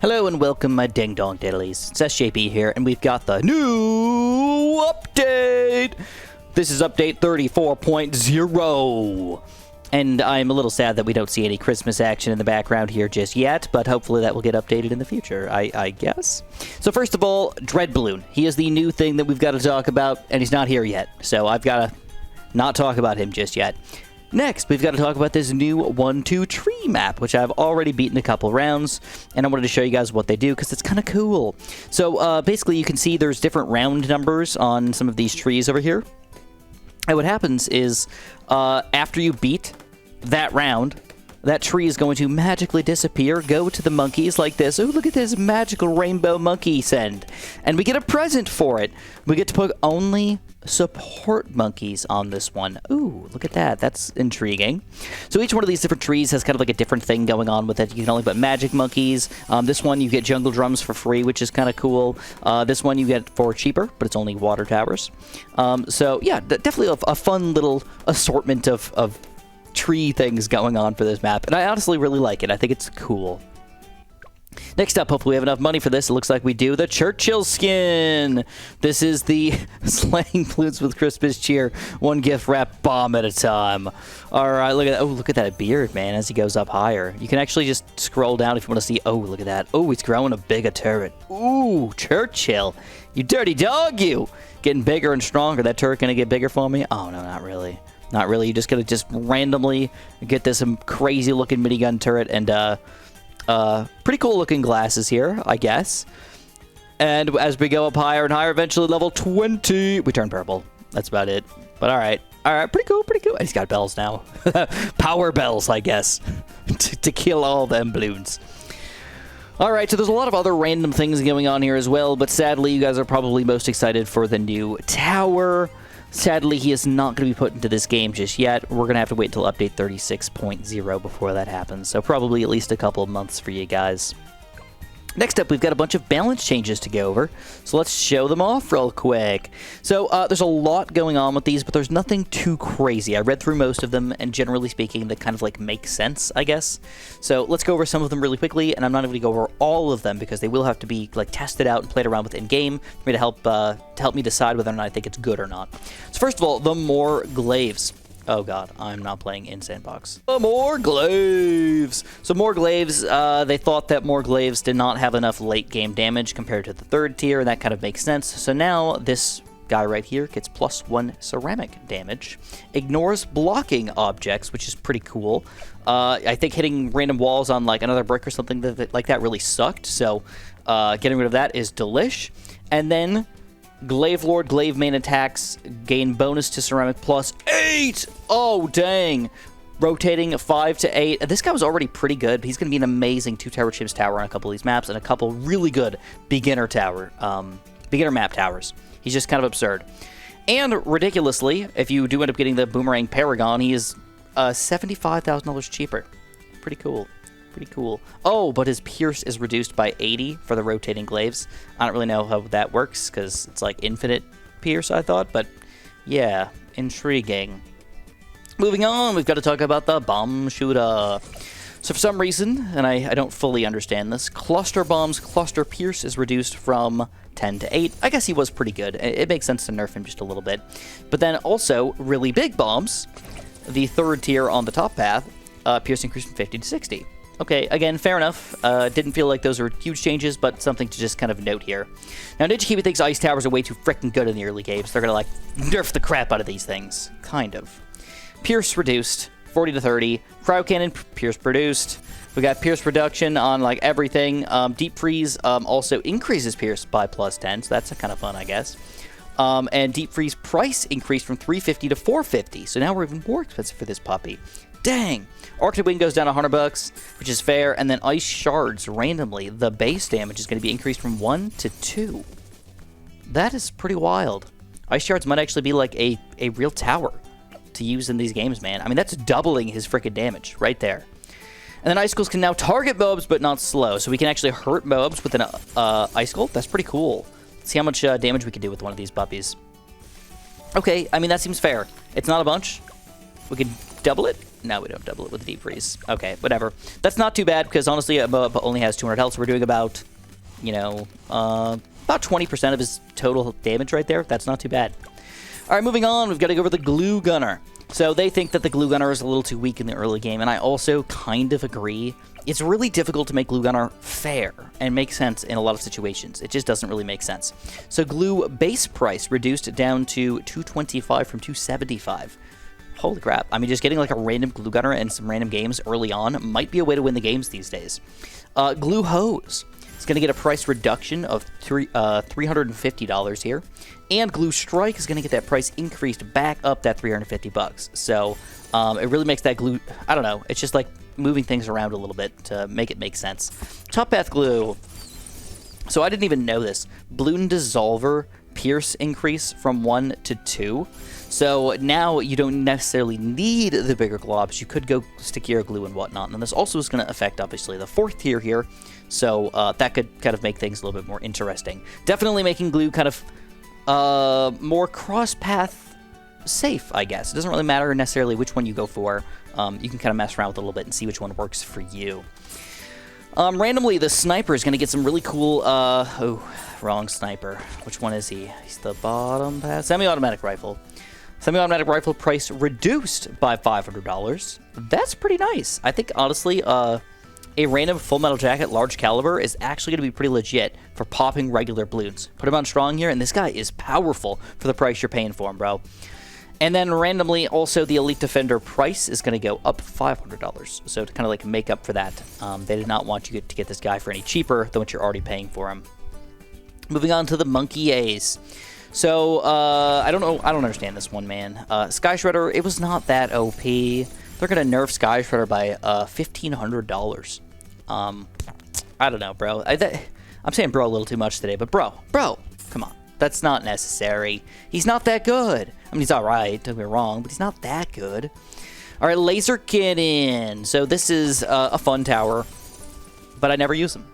Hello and welcome, my ding-dong diddlies. It's SJP here, and we've got the new update! This is update 34.0. And I'm a little sad that we don't see any Christmas action in the background here just yet, but hopefully that will get updated in the future, I guess. So first of all, Dread Bloon. He is the new thing that we've got to talk about, and he's not here yet. So I've got to not talk about him just yet. Next, we've got to talk about this new 1-2 tree map, which I've already beaten a couple rounds, and I wanted to show you guys what they do, because it's kind of cool. So, basically, you can see there's different round numbers on some of these trees over here. And what happens is, after you beat that round, that tree is going to magically disappear, go to the monkeys like this. Oh, look at this magical rainbow monkey send. And we get a present for it. We get to put only support monkeys on this one. Ooh, look at that. That's intriguing. So each one of these different trees has kind of like a different thing going on with it. You can only put magic monkeys. This one you get jungle drums for free, which is kind of cool. This one you get for cheaper, but it's only water towers. So yeah, definitely a fun little assortment of tree things going on for this map, and I honestly really like it. I think it's cool. Next up, hopefully we have enough money for this. It looks like we do. The Churchill skin! This is the slaying Bloons with Christmas cheer. One gift wrap bomb at a time. Alright, look at that. Oh, look at that beard, man, as he goes up higher. You can actually just scroll down if you want to see. Oh, look at that. Oh, he's growing a bigger turret. Ooh, Churchill. You dirty dog, you! Getting bigger and stronger. That turret gonna get bigger for me? Oh, no, not really. Not really. You just gotta just randomly get this crazy looking minigun turret and pretty cool looking glasses here, I guess. And as we go up higher and higher, eventually level 20, we turn purple. That's about it. But alright. Alright, pretty cool, pretty cool. And he's got bells now. Power bells, I guess. to kill all them balloons. Alright, so there's a lot of other random things going on here as well, but sadly you guys are probably most excited for the new tower. Sadly, he is not going to be put into this game just yet. We're going to have to wait until update 36.0 before that happens. So probably at least a couple of months for you guys. Next up, we've got a bunch of balance changes to go over. So let's show them off real quick. So there's a lot going on with these, but there's nothing too crazy. I read through most of them, and generally speaking, they kind of like make sense, I guess. So let's go over some of them really quickly, and I'm not even going to go over all of them because they will have to be like tested out and played around with in-game for me to help me decide whether or not I think it's good or not. So first of all, the more glaives. Oh god, I'm not playing in Sandbox. More glaives! So more glaives, they thought that more glaives did not have enough late game damage compared to the third tier, and that kind of makes sense. So now this guy right here gets +1 ceramic damage. Ignores blocking objects, which is pretty cool. I think hitting random walls on like another brick or something like that really sucked, so getting rid of that is delish. And then Glaive Lord, Glaive main attacks gain bonus to ceramic +8. Oh, dang. Rotating 5 to 8. This guy was already pretty good, but he's going to be an amazing 2-tower chips tower on a couple of these maps and a couple really good beginner map towers. He's just kind of absurd. And ridiculously, if you do end up getting the Boomerang Paragon, he is $75,000 cheaper. Pretty cool. Pretty cool. Oh, but his Pierce is reduced by 80 for the rotating glaives. I don't really know how that works, because it's like infinite Pierce, I thought, but yeah, intriguing. Moving on, we've got to talk about the bomb shooter. So for some reason, and I don't fully understand this, Cluster Bomb's Cluster Pierce is reduced from 10 to 8. I guess he was pretty good. It makes sense to nerf him just a little bit. But then also, Really Big Bombs, the third tier on the top path, Pierce increased from 50 to 60. Okay, again, fair enough. Didn't feel like those were huge changes, but something to just kind of note here. Now, Ninja Kiwi thinks ice towers are way too frickin' good in the early games. They're gonna, like, nerf the crap out of these things. Kind of. Pierce reduced, 40 to 30. Cryo Cannon, Pierce reduced. We got Pierce reduction on, like, everything. Deep Freeze also increases Pierce by +10, so that's kind of fun, I guess. And Deep Freeze price increased from $350 to $450, so now we're even more expensive for this puppy. Dang! Arctic Wind goes down $100, which is fair, and then Ice Shards, randomly, the base damage is going to be increased from 1 to 2. That is pretty wild. Ice Shards might actually be like a real tower to use in these games, man. I mean, that's doubling his freaking damage right there. And then Icicles can now target mobs, but not slow, so we can actually hurt mobs with an Icicle. That's pretty cool. Let's see how much damage we can do with one of these puppies. Okay, I mean, that seems fair. It's not a bunch. We can double it. No, we don't double it with the Deep Freeze. Okay, whatever. That's not too bad, because honestly, Boa only has 200 health, so we're doing about, you know, about 20% of his total damage right there. That's not too bad. All right, moving on, we've got to go over the Glue Gunner. So they think that the Glue Gunner is a little too weak in the early game, and I also kind of agree. It's really difficult to make Glue Gunner fair and make sense in a lot of situations. It just doesn't really make sense. So Glue base price reduced down to 225 from 275. Holy crap. I mean, just getting like a random Glue Gunner and some random games early on might be a way to win the games these days. Glue Hose is going to get a price reduction of $350 here. And Glue Strike is going to get that price increased back up that $350. So it really makes that glue, I don't know, it's just like moving things around a little bit to make it make sense. Top Path Glue. So I didn't even know this. Bloon Dissolver Pierce increase from 1 to 2. So now you don't necessarily need the bigger globs. You could go stickier glue and whatnot. And this also is going to affect, obviously, the 4th tier here. So that could kind of make things a little bit more interesting. Definitely making glue kind of more cross-path safe, I guess. It doesn't really matter necessarily which one you go for. You can kind of mess around with it a little bit and see which one works for you. Randomly, the Sniper is going to get some really cool... oh, wrong Sniper. Which one is he? He's the bottom path. Semi-automatic rifle. Semi-automatic rifle price reduced by $500. That's pretty nice. I think, honestly, a random Full Metal Jacket large caliber is actually going to be pretty legit for popping regular Bloons. Put him on strong here, and this guy is powerful for the price you're paying for him, bro. And then randomly, also, the Elite Defender price is going to go up $500. So to kind of like make up for that, they did not want you to get this guy for any cheaper than what you're already paying for him. Moving on to the Monkey Ace. So, I don't know, I don't understand this one, man. Sky Shredder, it was not that OP. They're going to nerf Sky Shredder by $1,500. I don't know, bro. I'm saying bro a little too much today, but bro, come on. That's not necessary. He's not that good. I mean, he's alright, don't get me wrong, but he's not that good. Alright, Laser Cannon. So this is a fun tower, but I never use him.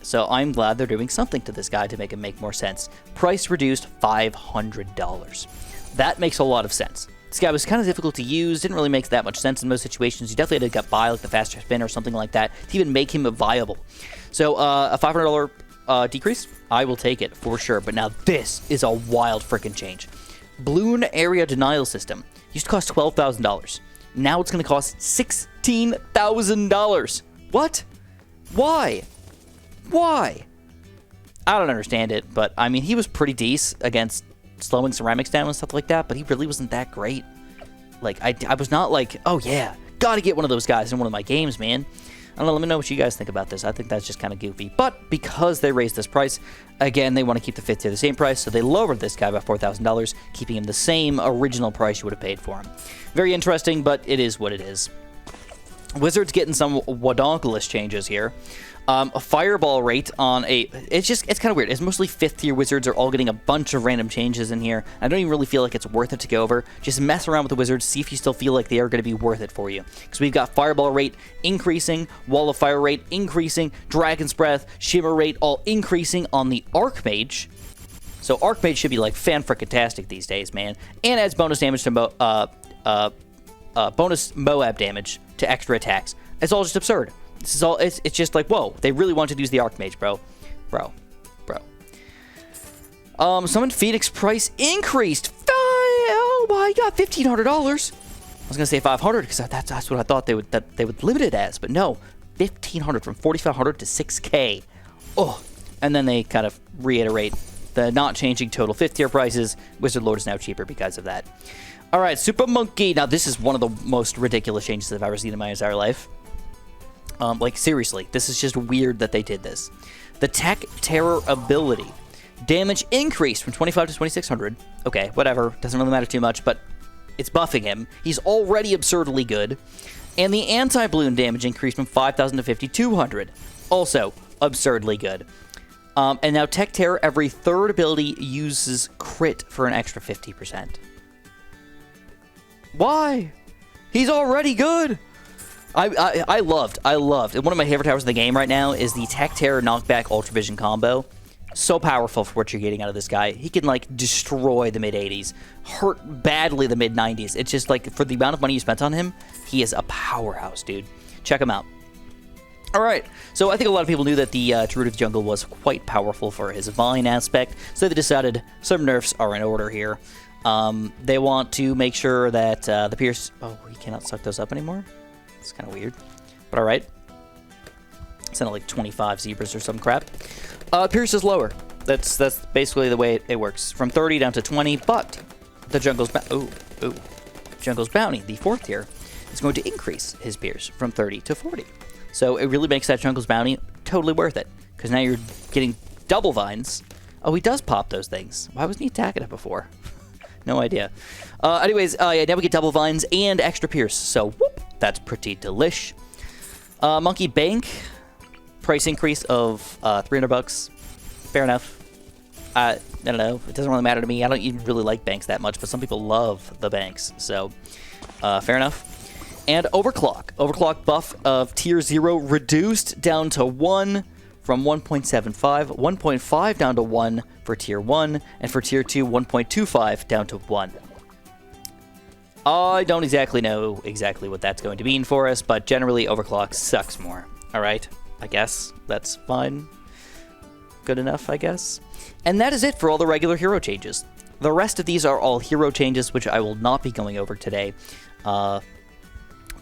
So I'm glad they're doing something to this guy to make him make more sense. Price reduced $500. That makes a lot of sense. This guy was kind of difficult to use, didn't really make that much sense in most situations. You definitely had to get by like the faster spin or something like that to even make him viable. So a $500 decrease, I will take it for sure. But now this is a wild freaking change. Bloon Area Denial System used to cost $12,000. Now it's going to cost $16,000. What? Why? Why? I don't understand it, but I mean, he was pretty decent against slowing ceramics down and stuff like that, but he really wasn't that great. Like, I was not like, oh yeah, gotta get one of those guys in one of my games, man. I don't know, let me know what you guys think about this. I think that's just kind of goofy. But because they raised this price, again, they want to keep the 5th tier the same price, so they lowered this guy by $4,000, keeping him the same original price you would have paid for him. Very interesting, but it is what it is. Wizards getting some wadonkulous changes here. A fireball rate on a... It's kind of weird. It's mostly 5th tier wizards are all getting a bunch of random changes in here. I don't even really feel like it's worth it to go over. Just mess around with the wizards, see if you still feel like they are going to be worth it for you. Because we've got fireball rate increasing, wall of fire rate increasing, dragon's breath, shimmer rate all increasing on the archmage. So archmage should be like fan-frickin-tastic these days, man. And adds bonus damage to bonus Moab damage to extra attacks. It's all just absurd. This is all, it's just like, whoa, they really wanted to use the Archmage, bro. Summon Phoenix price increased. Oh my god, $1,500. I was gonna say 500 because that's what I thought they would limit it as, but no, 1,500 from 4,500 to 6K. Oh, and then they kind of reiterate the not changing total 5th tier prices. Wizard Lord is now cheaper because of that. All right, Super Monkey. Now this is one of the most ridiculous changes I've ever seen in my entire life. Like, seriously, this is just weird that they did this. The Tech Terror ability. Damage increased from 25 to 2,600. Okay, whatever. Doesn't really matter too much, but it's buffing him. He's already absurdly good. And the anti-balloon damage increased from 5,000 to 5,200. Also, absurdly good. And now Tech Terror, every 3rd ability uses crit for an extra 50%. Why? He's already good. I loved. And one of my favorite towers in the game right now is the Tech Terror Knockback Ultra Vision combo. So powerful for what you're getting out of this guy. He can, like, destroy the mid-80s, hurt badly the mid-90s. It's just, like, for the amount of money you spent on him, he is a powerhouse, dude. Check him out. All right, so I think a lot of people knew that the Druid of the Jungle was quite powerful for his Vine aspect, so they decided some nerfs are in order here. They want to make sure that the Pierce... Oh, he cannot suck those up anymore? It's kind of weird, but all right. It's not like 25 zebras or some crap. Pierce is lower. That's basically the way it works. From 30 down to 20, but the Jungle's... Jungle's Bounty, the 4th tier, is going to increase his Pierce from 30 to 40. So it really makes that Jungle's Bounty totally worth it, because now you're getting double vines. Oh, he does pop those things. Why wasn't he attacking it before? No idea. Anyways, yeah, now we get double vines and extra Pierce, so whoop, that's pretty delish. Monkey Bank, price increase of $300. Fair enough. I don't know. It doesn't really matter to me. I don't even really like banks that much, but some people love the banks, so fair enough. And Overclock. Overclock buff of Tier 0 reduced down to 1 from 1.75. 1.5 down to 1 for Tier 1. And for Tier 2, 1.25 down to 1. I don't exactly know what that's going to mean for us, but generally Overclock sucks more. Alright, I guess that's fine. Good enough, I guess. And that is it for all the regular hero changes. The rest of these are all hero changes, which I will not be going over today.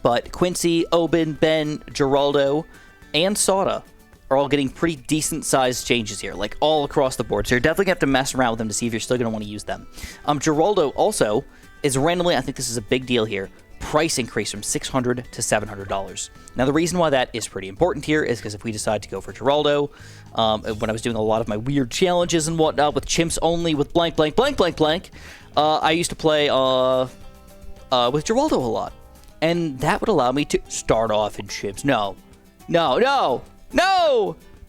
But Quincy, Oben, Ben, Geraldo, and Sauda are all getting pretty decent-sized changes here, like all across the board. So you're definitely going to have to mess around with them to see if you're still going to want to use them. Geraldo also is randomly, I think this is a big deal here, price increase from $600 to $700. Now, the reason why that is pretty important here is because if we decide to go for Geraldo, when I was doing a lot of my weird challenges and whatnot with chimps only, with blank, blank, blank, blank, blank, I used to play with Geraldo a lot. And that would allow me to start off in chimps. No.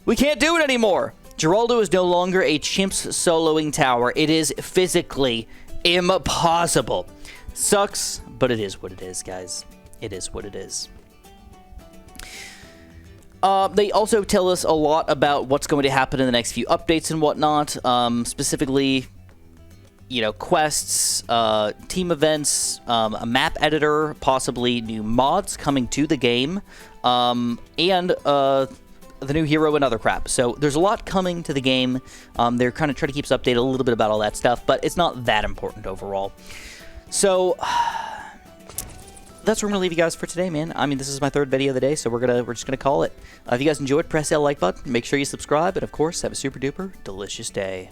We can't do it anymore. Geraldo is no longer a chimps soloing tower. It is physically impossible. Sucks, but it is what it is, guys. It is what it is. They also tell us a lot about what's going to happen in the next few updates and whatnot. Specifically, you know, quests, team events, a map editor, possibly new mods coming to the game, and the new hero and other crap. So there's a lot coming to the game. They're kind of trying to keep us updated a little bit about all that stuff, but it's not that important overall. So that's where I'm gonna leave you guys for today, man. I mean, this is my 3rd video of the day, so we're just gonna call it. If you guys enjoyed, press that like button, make sure you subscribe, and of course, have a super duper delicious day.